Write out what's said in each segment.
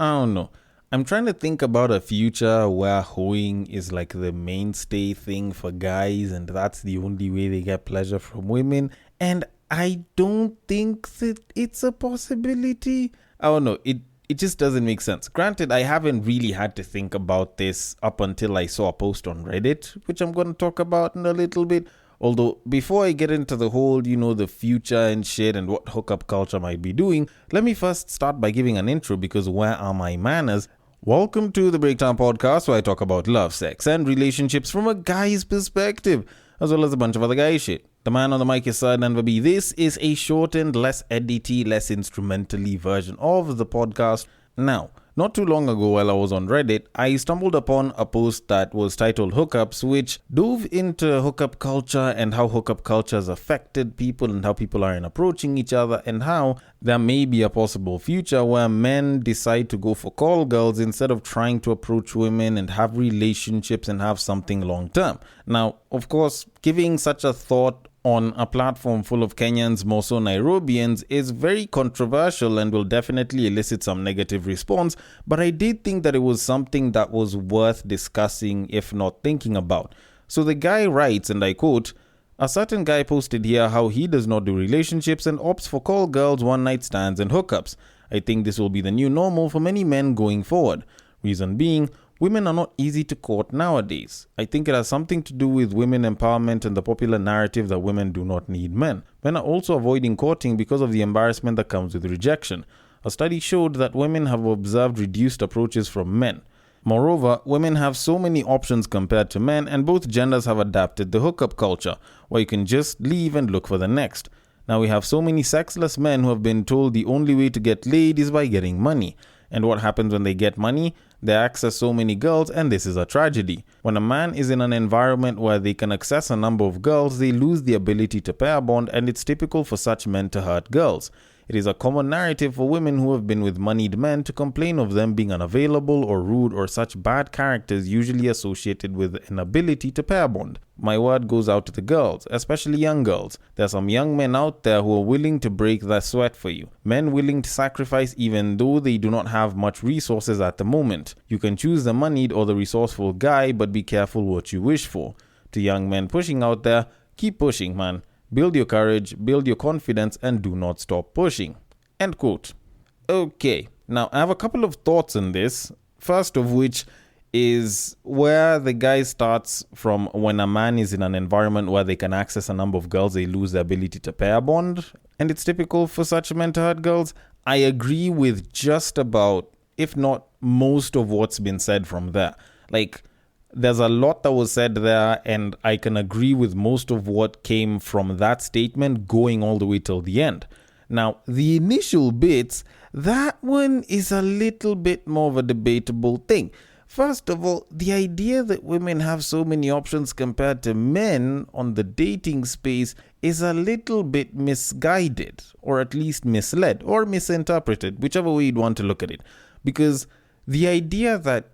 I don't know. I'm trying to think about a future where hoeing is like the mainstay thing for guys, and that's the only way they get pleasure from women. And I don't think that it's a possibility. I don't know. It just doesn't make sense. Granted, I haven't really had to think about this up until I saw a post on Reddit, which I'm going to talk about in a little bit. Although, before I get into the whole, the future and shit and what hookup culture might be doing, let me first start by giving an intro because where are my manners? Welcome to the Breakdown Podcast, where I talk about love, sex, and relationships from a guy's perspective, as well as a bunch of other guy shit. The man on the mic is Sir Denver B. This is a shortened, less edity, less instrumentally version of the podcast. Now, not too long ago while I was on Reddit, I stumbled upon a post that was titled Hookups, which dove into hookup culture and how hookup culture has affected people and how people are approaching each other and how there may be a possible future where men decide to go for call girls instead of trying to approach women and have relationships and have something long term. Now, of course, giving such a thought on a platform full of Kenyans, more so Nairobians, is very controversial and will definitely elicit some negative response, but I did think that it was something that was worth discussing, if not thinking about. So the guy writes, and I quote, "A certain guy posted here how he does not do relationships and opts for call girls, one-night stands, and hookups. I think this will be the new normal for many men going forward. Reason being, women are not easy to court nowadays. I think it has something to do with women empowerment and the popular narrative that women do not need men. Men are also avoiding courting because of the embarrassment that comes with rejection. A study showed that women have observed reduced approaches from men. Moreover, women have so many options compared to men, and both genders have adapted the hookup culture, where you can just leave and look for the next. Now we have so many sexless men who have been told the only way to get laid is by getting money. And what happens when they get money? They access so many girls, and this is a tragedy. When a man is in an environment where they can access a number of girls, they lose the ability to pair bond, and it's typical for such men to hurt girls. It is a common narrative for women who have been with moneyed men to complain of them being unavailable or rude or such bad characters usually associated with an ability to pair bond. My word goes out to the girls, especially young girls. There are some young men out there who are willing to break their sweat for you. Men willing to sacrifice even though they do not have much resources at the moment. You can choose the moneyed or the resourceful guy, but be careful what you wish for. To young men pushing out there, keep pushing, man. Build your courage, build your confidence, and do not stop pushing." End quote. Okay, now I have a couple of thoughts on this. First of which is where the guy starts from when a man is in an environment where they can access a number of girls, they lose the ability to pair bond. And it's typical for such men to hurt girls. I agree with just about, if not most of what's been said from there. There's a lot that was said there, and I can agree with most of what came from that statement going all the way till the end. Now, the initial bits, that one is a little bit more of a debatable thing. First of all, the idea that women have so many options compared to men on the dating space is a little bit misguided, or at least misled, or misinterpreted, whichever way you'd want to look at it. Because the idea that,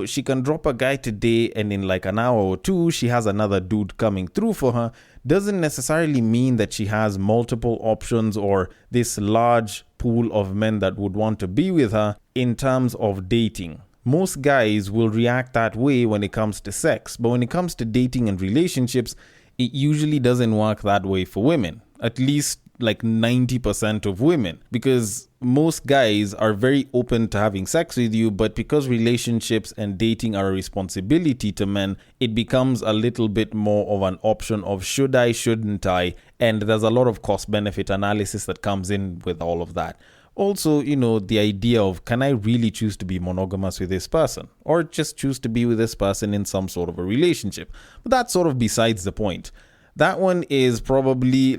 she can drop a guy today and in like an hour or two, she has another dude coming through for her doesn't necessarily mean that she has multiple options or this large pool of men that would want to be with her in terms of dating. Most guys will react that way when it comes to sex, but when it comes to dating and relationships, it usually doesn't work that way for women. At least like 90% of women, because most guys are very open to having sex with you, but because relationships and dating are a responsibility to men, it becomes a little bit more of an option of should I, shouldn't I, and there's a lot of cost-benefit analysis that comes in with all of that. Also, the idea of, can I really choose to be monogamous with this person, or just choose to be with this person in some sort of a relationship? But that's sort of besides the point. That one is probably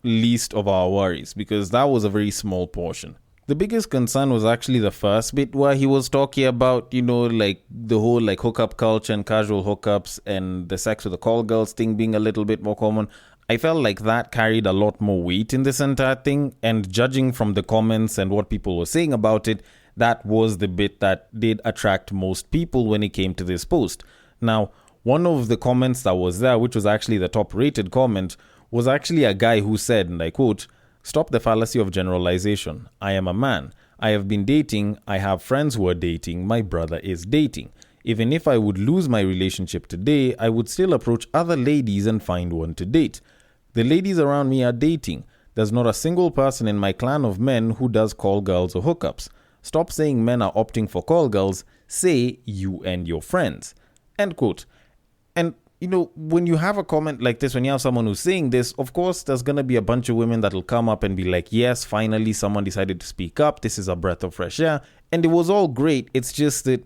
least of our worries, because that was a very small portion. The biggest concern was actually the first bit where he was talking about, the whole hookup culture and casual hookups and the sex with the call girls thing being a little bit more common. I felt like that carried a lot more weight in this entire thing, and judging from the comments and what people were saying about it, that was the bit that did attract most people when it came to this post. Now, one of the comments that was there, which was actually the top rated comment, was actually a guy who said, and I quote, "Stop the fallacy of generalization. I am a man. I have been dating, I have friends who are dating, my brother is dating. Even if I would lose my relationship today, I would still approach other ladies and find one to date. The ladies around me are dating. There's not a single person in my clan of men who does call girls or hookups. Stop saying men are opting for call girls. Say you and your friends. End quote. And, when you have a comment like this, when you have someone who's saying this, of course, there's going to be a bunch of women that'll come up and be like, yes, finally, someone decided to speak up. This is a breath of fresh air. And it was all great. It's just that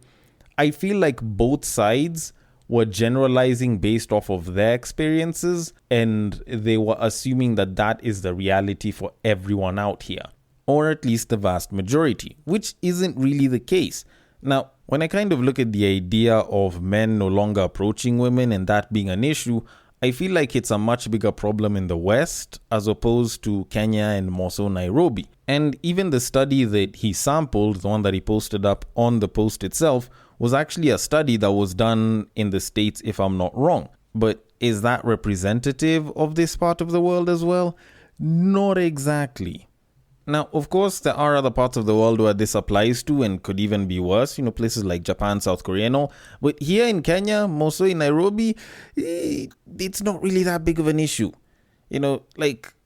I feel like both sides were generalizing based off of their experiences, and they were assuming that that is the reality for everyone out here, or at least the vast majority, which isn't really the case. Now, when I kind of look at the idea of men no longer approaching women and that being an issue, I feel like it's a much bigger problem in the West as opposed to Kenya and more so Nairobi. And even the study that he sampled, the one that he posted up on the post itself, was actually a study that was done in the States, if I'm not wrong. But is that representative of this part of the world as well? Not exactly. Now, of course, there are other parts of the world where this applies to and could even be worse, places like Japan, South Korea and all. But here in Kenya, more so in Nairobi, it's not really that big of an issue.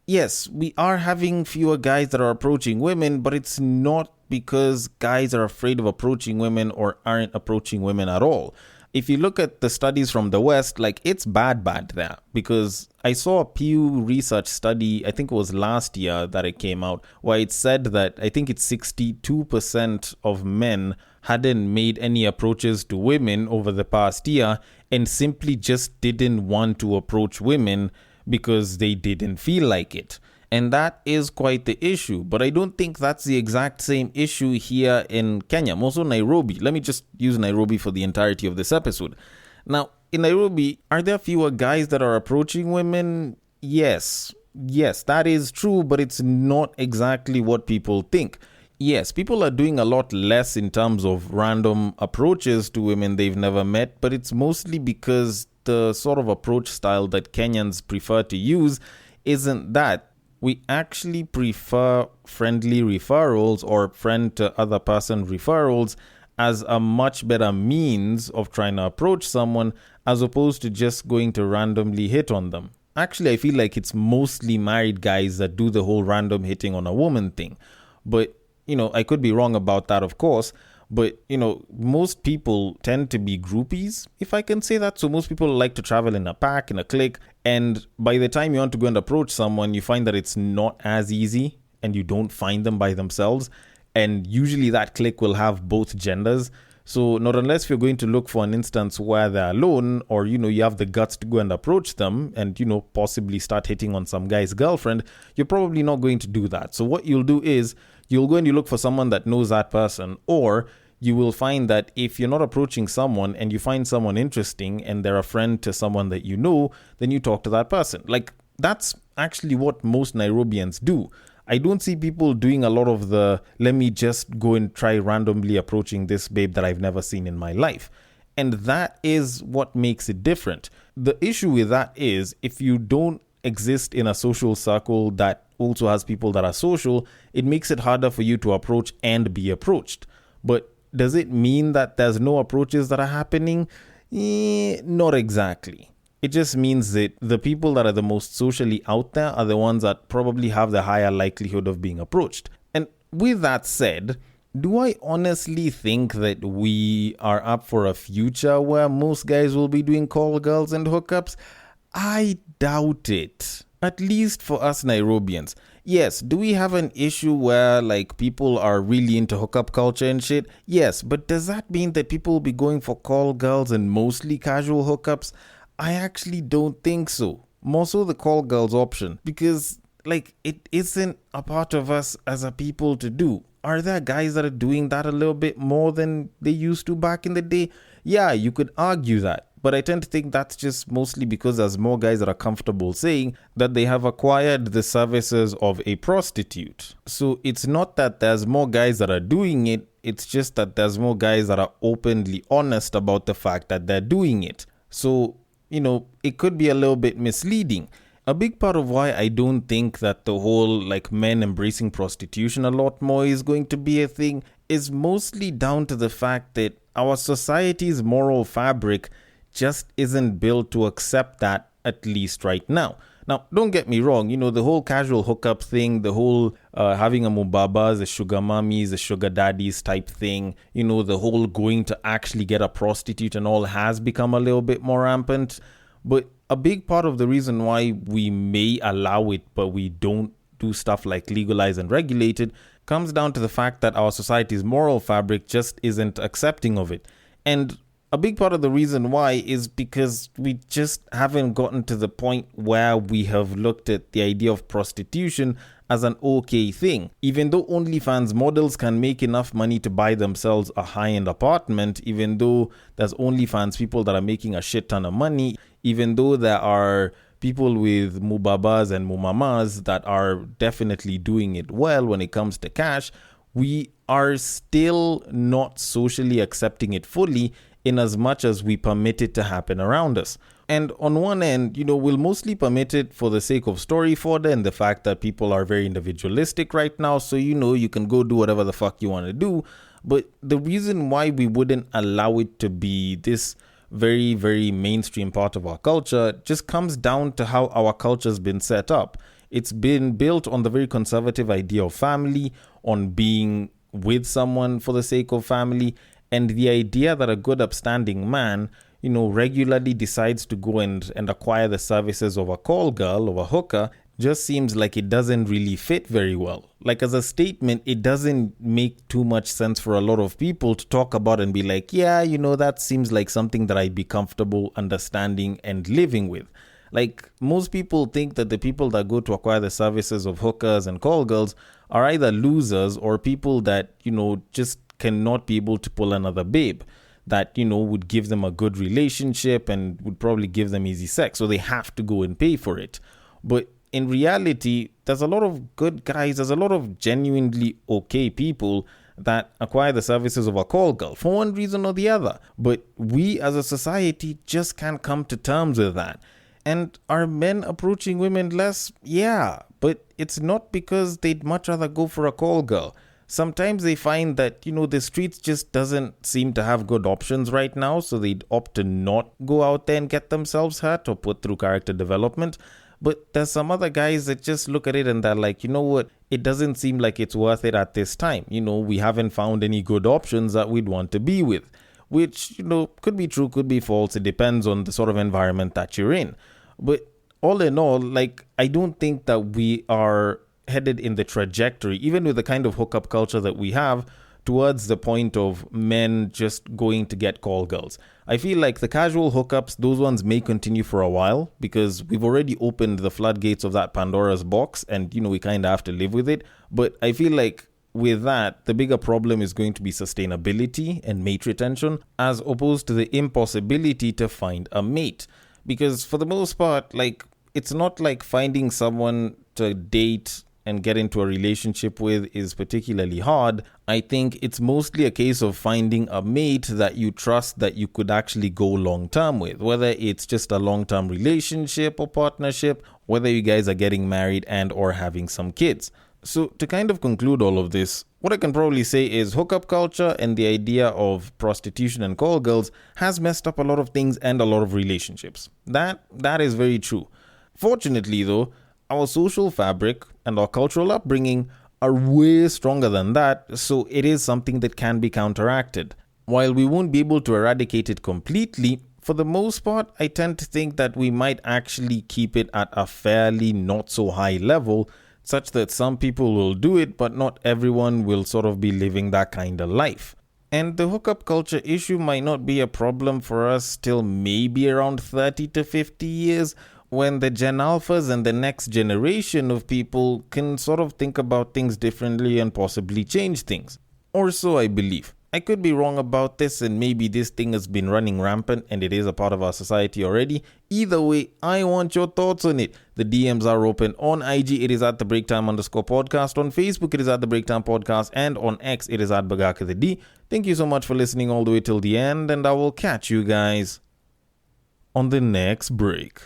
Yes, we are having fewer guys that are approaching women, but it's not because guys are afraid of approaching women or aren't approaching women at all. If you look at the studies from the West, it's bad there, because I saw a Pew Research study, I think it was last year that it came out, where it said that I think it's 62% of men hadn't made any approaches to women over the past year and simply just didn't want to approach women because they didn't feel like it. And that is quite the issue. But I don't think that's the exact same issue here in Kenya. Also Nairobi. Let me just use Nairobi for the entirety of this episode. Now, in Nairobi, are there fewer guys that are approaching women? Yes, that is true, but it's not exactly what people think. Yes, people are doing a lot less in terms of random approaches to women they've never met, but it's mostly because the sort of approach style that Kenyans prefer to use isn't that. We actually prefer friendly referrals or friend to other person referrals as a much better means of trying to approach someone as opposed to just going to randomly hit on them. Actually, I feel like it's mostly married guys that do the whole random hitting on a woman thing. But, I could be wrong about that, of course. But, most people tend to be groupies, if I can say that. So most people like to travel in a pack, in a clique. And by the time you want to go and approach someone, you find that it's not as easy and you don't find them by themselves. And usually that clique will have both genders. So not unless you're going to look for an instance where they're alone or, you have the guts to go and approach them and, possibly start hitting on some guy's girlfriend, you're probably not going to do that. So what you'll do is you'll go and you look for someone that knows that person, or you will find that if you're not approaching someone and you find someone interesting and they're a friend to someone that you know, then you talk to that person. That's actually what most Nairobians do. I don't see people doing a lot of the, let me just go and try randomly approaching this babe that I've never seen in my life. And that is what makes it different. The issue with that is if you don't exist in a social circle that also has people that are social, it makes it harder for you to approach and be approached. But does it mean that there's no approaches that are happening? Not exactly. It just means that the people that are the most socially out there are the ones that probably have the higher likelihood of being approached. And with that said, do I honestly think that we are up for a future where most guys will be doing call girls and hookups? I doubt it. At least for us Nairobians. Yes, do we have an issue where people are really into hookup culture and shit? Yes, but does that mean that people will be going for call girls and mostly casual hookups? I actually don't think so. More so the call girls option, because it isn't a part of us as a people to do. Are there guys that are doing that a little bit more than they used to back in the day? Yeah, you could argue that. But I tend to think that's just mostly because there's more guys that are comfortable saying that they have acquired the services of a prostitute. So it's not that there's more guys that are doing it. It's just that there's more guys that are openly honest about the fact that they're doing it. So, it could be a little bit misleading. A big part of why I don't think that the whole like men embracing prostitution a lot more is going to be a thing is mostly down to the fact that our society's moral fabric just isn't built to accept that, at least right now. Now, don't get me wrong, the whole casual hookup thing, the whole having a mubabas, the sugar mummies, the sugar daddies type thing, the whole going to actually get a prostitute and all has become a little bit more rampant. But a big part of the reason why we may allow it, but we don't do stuff like legalize and regulate it, comes down to the fact that our society's moral fabric just isn't accepting of it. And a big part of the reason why is because we just haven't gotten to the point where we have looked at the idea of prostitution as an okay thing. Even though OnlyFans models can make enough money to buy themselves a high-end apartment, even though there's OnlyFans people that are making a shit ton of money, even though there are people with mubabas and mumamas that are definitely doing it well when it comes to cash, we are still not socially accepting it fully in as much as we permit it to happen around us. And on one end, we'll mostly permit it for the sake of story fodder and the fact that people are very individualistic right now. So, you can go do whatever the fuck you want to do. But the reason why we wouldn't allow it to be this very, very mainstream part of our culture just comes down to how our culture's been set up. It's been built on the very conservative idea of family, on being with someone for the sake of family, and the idea that a good upstanding man, regularly decides to go and acquire the services of a call girl or a hooker just seems like it doesn't really fit very well. Like as a statement, it doesn't make too much sense for a lot of people to talk about and be like, yeah, that seems like something that I'd be comfortable understanding and living with. Like most people think that the people that go to acquire the services of hookers and call girls are either losers or people that, just cannot be able to pull another babe that, would give them a good relationship and would probably give them easy sex. So they have to go and pay for it. But in reality, there's a lot of good guys, there's a lot of genuinely okay people that acquire the services of a call girl for one reason or the other. But we as a society just can't come to terms with that. And are men approaching women less? Yeah, but it's not because they'd much rather go for a call girl. Sometimes they find that, the streets just doesn't seem to have good options right now, so they'd opt to not go out there and get themselves hurt or put through character development. But there's some other guys that just look at it and they're like, what, it doesn't seem like it's worth it at this time. We haven't found any good options that we'd want to be with, which, could be true, could be false. It depends on the sort of environment that you're in. But all in all, I don't think that we are headed in the trajectory, even with the kind of hookup culture that we have, towards the point of men just going to get call girls. I feel like the casual hookups, those ones may continue for a while because we've already opened the floodgates of that Pandora's box and, we kind of have to live with it. But I feel like with that, the bigger problem is going to be sustainability and mate retention as opposed to the impossibility to find a mate. Because for the most part, it's not like finding someone to date and get into a relationship with is particularly hard. I think it's mostly a case of finding a mate that you trust that you could actually go long term with, whether it's just a long-term relationship or partnership, whether you guys are getting married and or having some kids. So to kind of conclude all of this, what I can probably say is hookup culture and the idea of prostitution and call girls has messed up a lot of things and a lot of relationships. That is very true. Fortunately though, our social fabric and our cultural upbringing are way stronger than that, so it is something that can be counteracted. While we won't be able to eradicate it completely, for the most part, I tend to think that we might actually keep it at a fairly not so high level, such that some people will do it, but not everyone will sort of be living that kind of life. And the hookup culture issue might not be a problem for us till maybe around 30 to 50 years, when the Gen Alphas and the next generation of people can sort of think about things differently and possibly change things. Or so I believe. I could be wrong about this and maybe this thing has been running rampant and it is a part of our society already. Either way, I want your thoughts on it. The DMs are open. On IG, it is at the breaktime_podcast. On Facebook, it is at the breaktime podcast. And on X, it is at Bagaka the D. Thank you so much for listening all the way till the end, and I will catch you guys on the next break.